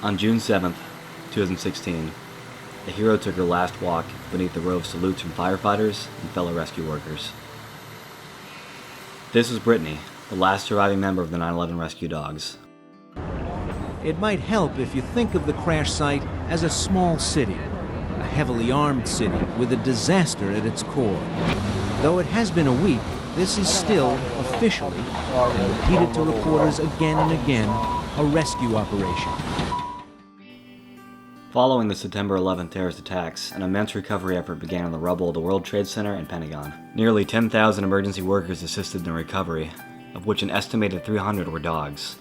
On June 7th, 2016, the hero took her last walk beneath the row of salutes from firefighters and fellow rescue workers. This was Brittany, the last surviving member of the 9/11 rescue dogs. It might help if you think of the crash site as a small city, a heavily armed city with a disaster at its core. Though it has been a week, this is still, officially, and repeated to reporters again and again, a rescue operation. Following the September 11th terrorist attacks, an immense recovery effort began in the rubble of the World Trade Center and Pentagon. Nearly 10,000 emergency workers assisted in the recovery, of which an estimated 300 were dogs.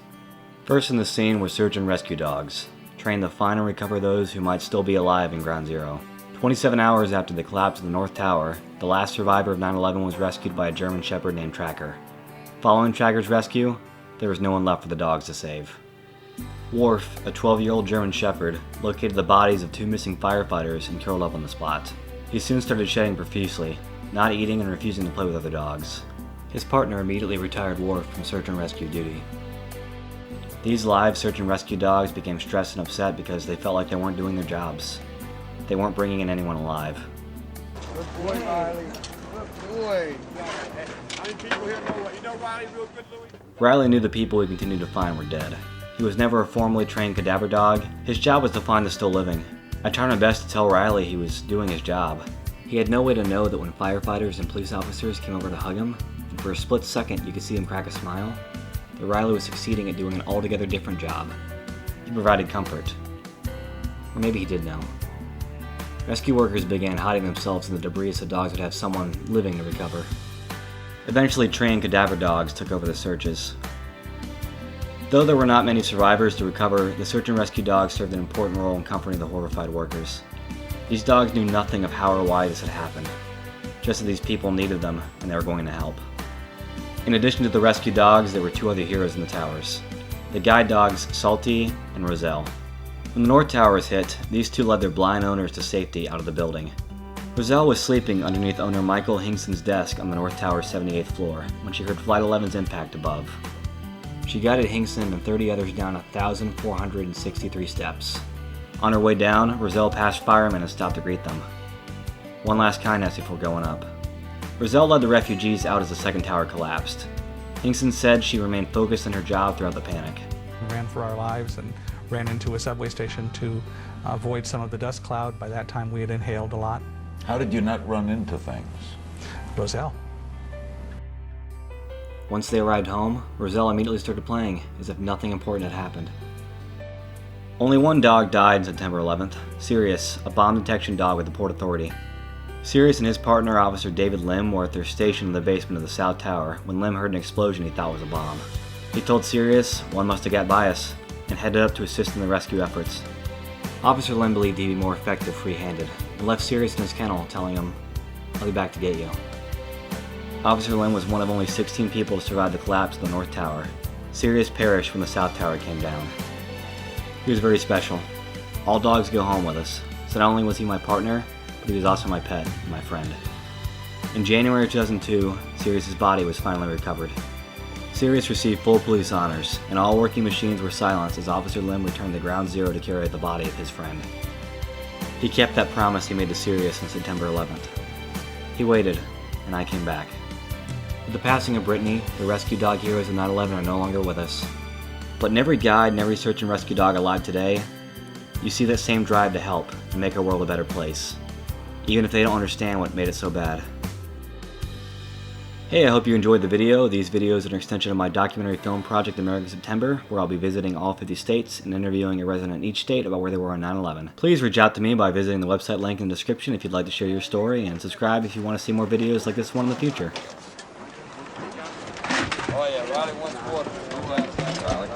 First in the scene were search and rescue dogs, trained to find and recover those who might still be alive in Ground Zero. 27 hours after the collapse of the North Tower, the last survivor of 9/11 was rescued by a German shepherd named Tracker. Following Tracker's rescue, there was no one left for the dogs to save. Worf, a 12-year-old German shepherd, located the bodies of 2 missing firefighters and curled up on the spot. He soon started shedding profusely, not eating and refusing to play with other dogs. His partner immediately retired Worf from search and rescue duty. These live search and rescue dogs became stressed and upset because they felt like they weren't doing their jobs. They weren't bringing in anyone alive. Good boy, Riley. Good boy. How many people here know what? You know Riley real good, Louis? Riley knew the people he continued to find were dead. He was never a formally trained cadaver dog. His job was to find the still living. I tried my best to tell Riley he was doing his job. He had no way to know that when firefighters and police officers came over to hug him, and for a split second you could see him crack a smile, that Riley was succeeding at doing an altogether different job. He provided comfort. Or maybe he did know. Rescue workers began hiding themselves in the debris so dogs would have someone living to recover. Eventually, trained cadaver dogs took over the searches. Though there were not many survivors to recover, the search and rescue dogs served an important role in comforting the horrified workers. These dogs knew nothing of how or why this had happened, just that these people needed them and they were going to help. In addition to the rescue dogs, there were 2 other heroes in the towers, the guide dogs Salty and Roselle. When the North Tower was hit, these 2 led their blind owners to safety out of the building. Roselle was sleeping underneath owner Michael Hingston's desk on the North Tower's 78th floor when she heard Flight 11's impact above. She guided Hingston and 30 others down 1,463 steps. On her way down, Roselle passed firemen and stopped to greet them. One last kindness before going up. Roselle led the refugees out as the second tower collapsed. Hingston said she remained focused on her job throughout the panic. We ran for our lives and ran into a subway station to avoid some of the dust cloud. By that time we had inhaled a lot. How did you not run into things? Roselle. Once they arrived home, Roselle immediately started playing, as if nothing important had happened. Only one dog died on September 11th, Sirius, a bomb detection dog with the Port Authority. Sirius and his partner, Officer David Lim, were at their station in the basement of the South Tower when Lim heard an explosion he thought was a bomb. He told Sirius one must have got by us, and headed up to assist in the rescue efforts. Officer Lim believed he'd be more effective free-handed, and left Sirius in his kennel, telling him, "I'll be back to get you." Officer Lim was one of only 16 people to survive the collapse of the North Tower. Sirius perished when the South Tower came down. He was very special. All dogs go home with us, so not only was he my partner, but he was also my pet and my friend. In January 2002, Sirius's body was finally recovered. Sirius received full police honors, and all working machines were silenced as Officer Lim returned to Ground Zero to carry out the body of his friend. He kept that promise he made to Sirius on September 11th. He waited, and I came back. With the passing of Brittany, the rescue dog heroes of 9/11 are no longer with us. But in every guide and every search and rescue dog alive today, you see that same drive to help and make our world a better place, even if they don't understand what made it so bad. Hey, I hope you enjoyed the video. These videos are an extension of my documentary film project American September, where I'll be visiting all 50 states and interviewing a resident in each state about where they were on 9/11. Please reach out to me by visiting the website link in the description if you'd like to share your story, and subscribe if you want to see more videos like this one in the future. Oh yeah, Riley wants water. Riley.